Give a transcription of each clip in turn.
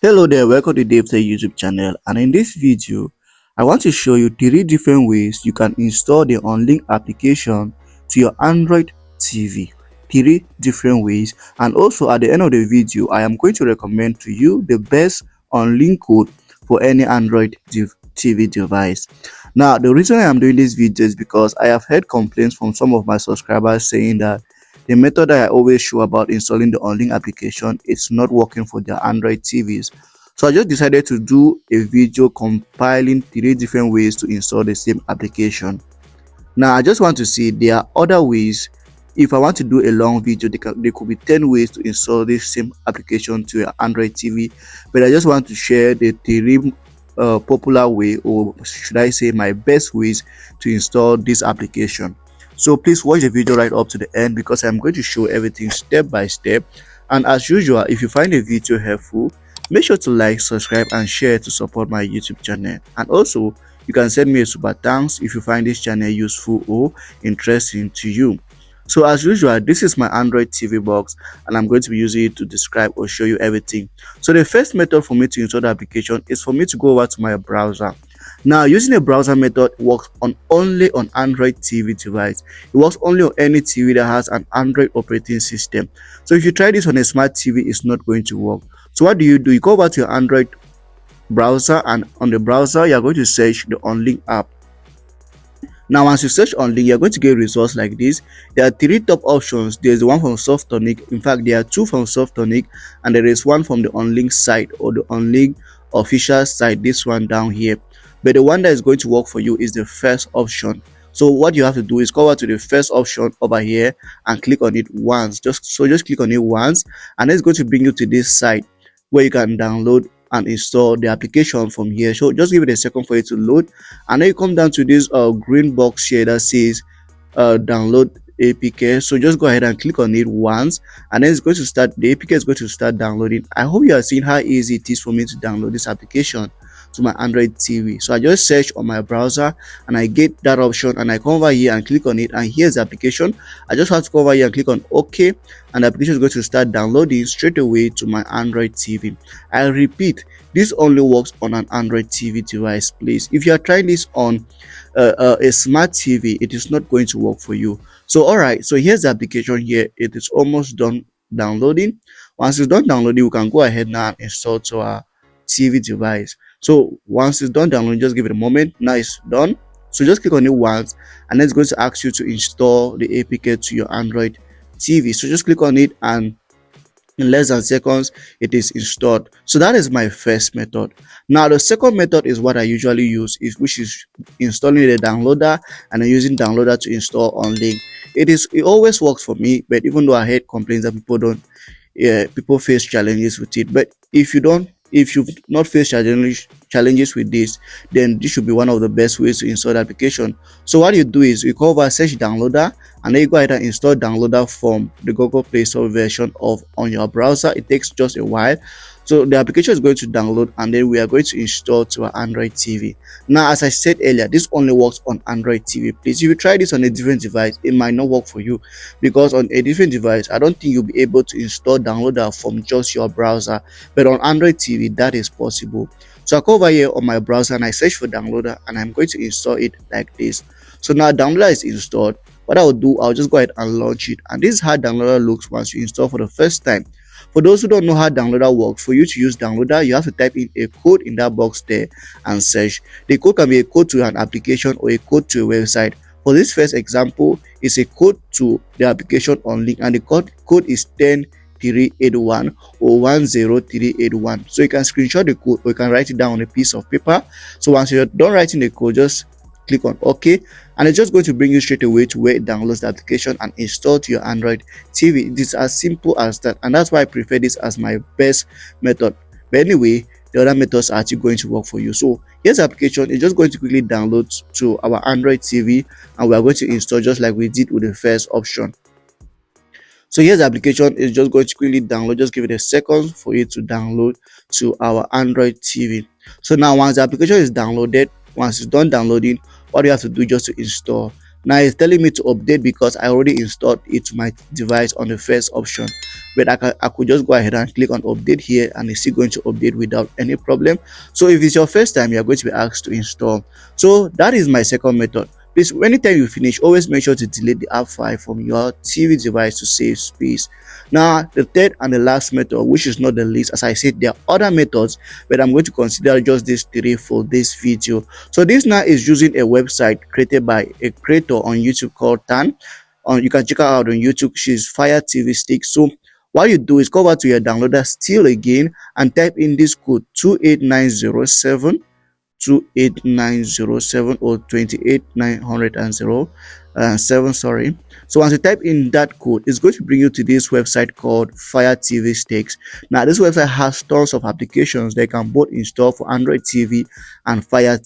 Hello there, welcome to DaveTech YouTube channel, and in this video I want to show you 3 different ways you can install the Unlinked application to your Android TV. 3 different ways, and also at the end of the video I am going to recommend to you the best Unlinked code for any Android TV device. Now the reason I am doing this video is because I have heard complaints from some of my subscribers saying that the method that I always show about installing the Unlinked application is not working for their Android TVs. So I just decided to do a video compiling 3 different ways to install the same application. Now I just want to see there are other ways. If I want to do a long video, there could be 10 ways to install this same application to your Android TV. But I just want to share the 3 popular way, or should I say my best ways to install this application. So please watch the video right up to the end because I'm going to show everything step by step. And as usual, if you find the video helpful, make sure to like, subscribe and share to support my YouTube channel. And also you can send me a super thanks if you find this channel useful or interesting to you. So as usual, this is my Android TV box and I'm going to be using it to describe or show you everything. So the first method for me to install the application is for me to go over to my browser. Now using a browser method works only on Android TV device. It works only on any TV that has an Android operating system. So if you try this on a smart TV, it's not going to work. So what do? You go over to your Android browser, and on the browser you are going to search the Unlinked app. Now once you search Unlinked, you're going to get results like this. There are 3 top options. There's the one from Softonic. In fact, there are 2 from Softonic, and there is one from the Unlinked site, or the Unlinked official site, this one down here. But the one that is going to work for you is the first option. So what you have to do is go over to the first option over here and click on it once. Just click on it once, and it's going to bring you to this site where you can download and install the application from here. So just give it a second for it to load, and then you come down to this green box here that says download APK. So just go ahead and click on it once, and then it's going to start. The APK is going to start downloading. I hope you are seeing how easy it is for me to download this application to my Android TV. So I just search on my browser and I get that option, and I come over here and click on it, and here's the application. I just have to go over here and click on OK, and the application is going to start downloading straight away to my Android TV. I repeat, this only works on an Android TV device. Please, if you are trying this on a smart TV, it is not going to work for you. So alright, so here's the application here. It is almost done downloading. Once it's done downloading, we can go ahead now and install to our TV device. So once it's done downloading, just give it a moment. Now it's done. So just click on it once, and then it's going to ask you to install the APK to your Android TV. So just click on it, and in less than seconds it is installed. So that is my first method. Now the second method is what I usually use, which is installing the downloader and then using downloader to install Unlinked. It always works for me, but even though I heard complaints that people face challenges with it. But if you've not faced challenges with this, then this should be one of the best ways to install the application. So what you do is you go over search downloader, and then you go ahead and install downloader from the Google Play Store version of on your browser. It takes just a while. So the application is going to download, and then we are going to install to our Android TV. Now, as I said earlier, this only works on Android TV. Please, if you try this on a different device, it might not work for you, because on a different device, I don't think you'll be able to install downloader from just your browser. But on Android TV, that is possible. So I go over here on my browser and I search for downloader, and I'm going to install it like this. So now downloader is installed. What I'll do, I'll just go ahead and launch it. And this is how downloader looks once you install for the first time. For those who don't know how downloader works, for you to use downloader, you have to type in a code in that box there and search. The code can be a code to an application or a code to a website. For this first example, it's a code to the application Unlinked, and the code is 10381 or 10381. So you can screenshot the code, or you can write it down on a piece of paper. So once you're done writing the code, just click on OK, and it's just going to bring you straight away to where it downloads the application and install to your Android TV. It is as simple as that, and that's why I prefer this as my best method. But anyway, the other methods are actually going to work for you. So here's the application. It's just going to quickly download to our Android TV, and we are going to install just like we did with the first option. So here's the application. It's just going to quickly download. Just give it a second for it to download to our Android TV. So now once the application is downloaded, once it's done downloading, what you have to do just to install. Now it's telling me to update because I already installed it to my device on the first option, but I could just go ahead and click on update here, and it's still going to update without any problem. So if it's your first time, you're going to be asked to install. So that is my second method. Please, anytime you finish, always make sure to delete the app file from your TV device to save space. Now the third and the last method, which is not the least, as I said, there are other methods, but I'm going to consider just these three for this video. So this now is using a website created by a creator on YouTube called Tan. You can check her out on YouTube. She's Fire TV Stick. So what you do is go over to your downloader still again and type in this code 28907 28907 or 28907, sorry. So once you type in that code, it's going to bring you to this website called Fire TV Sticks. Now this website has tons of applications they can both install for Android TV and Fire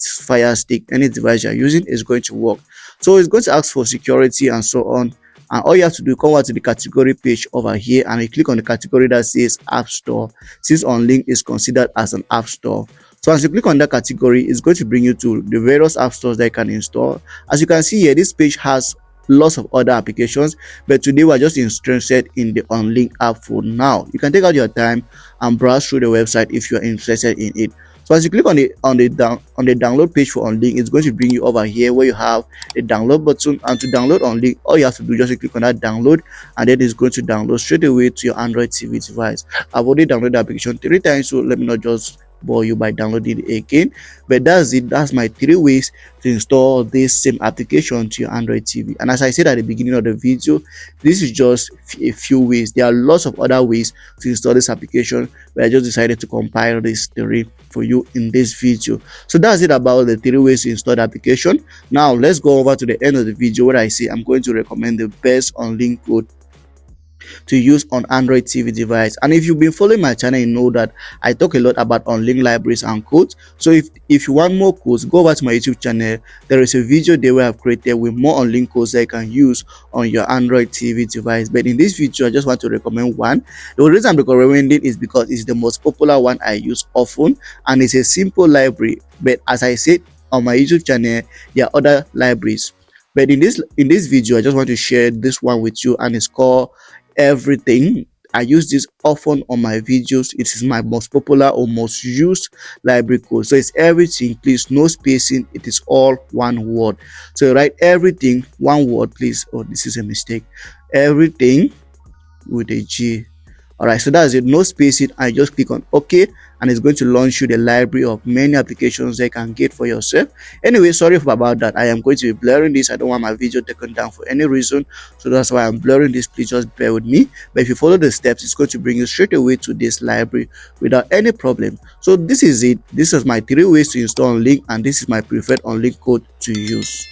Stick. Any device you're using is going to work. So it's going to ask for security and so on, and all you have to do, come over to the category page over here and you click on the category that says App Store, since Unlinked is considered as an app store. So as you click on that category, it's going to bring you to the various app stores that you can install. As you can see here, this page has lots of other applications, but today we're just interested in the Unlinked app for now. You can take out your time and browse through the website if you're interested in it. So as you click on the download page for Unlinked, it's going to bring you over here where you have the download button, and to download Unlinked, all you have to do is just click on that download, and then it's going to download straight away to your Android TV device. I've already downloaded the application 3 times, so let me not just bore you by downloading it again. But that's it. That's my 3 ways to install this same application to your Android TV. And as I said at the beginning of the video, this is just a few ways. There are lots of other ways to install this application, but I just decided to compile these 3 for you in this video. So that's it about the 3 ways to install the application. Now let's go over to the end of the video where I say I'm going to recommend the best Unlinked code to use on Android TV device. And if you've been following my channel, you know that I talk a lot about Unlinked libraries and codes. So if you want more codes, go over to my YouTube channel. There is a video there where I've created with more Unlinked codes that you can use on your Android TV device. But in this video, I just want to recommend one. The reason I'm recommending is because it's the most popular one I use often, and it's a simple library. But as I said on my YouTube channel, there are other libraries. But in this video, I just want to share this one with you, and it's called Everything. I use this often on my videos. It is my most popular or most used library code. So it's everything, please, no spacing. It is all one word. So write everything, one word, please. Oh, this is a mistake. Everything with a G. All right, so that's it, no spacing. I just click on OK, and it's going to launch you the library of many applications that you can get for yourself. Anyway, sorry about that. I am going to be blurring this. I don't want my video taken down for any reason, so that's why I'm blurring this. Please just bear with me. But if you follow the steps, it's going to bring you straight away to this library without any problem. So this is it. This is my 3 ways to install Unlinked, and this is my preferred Unlinked code to use.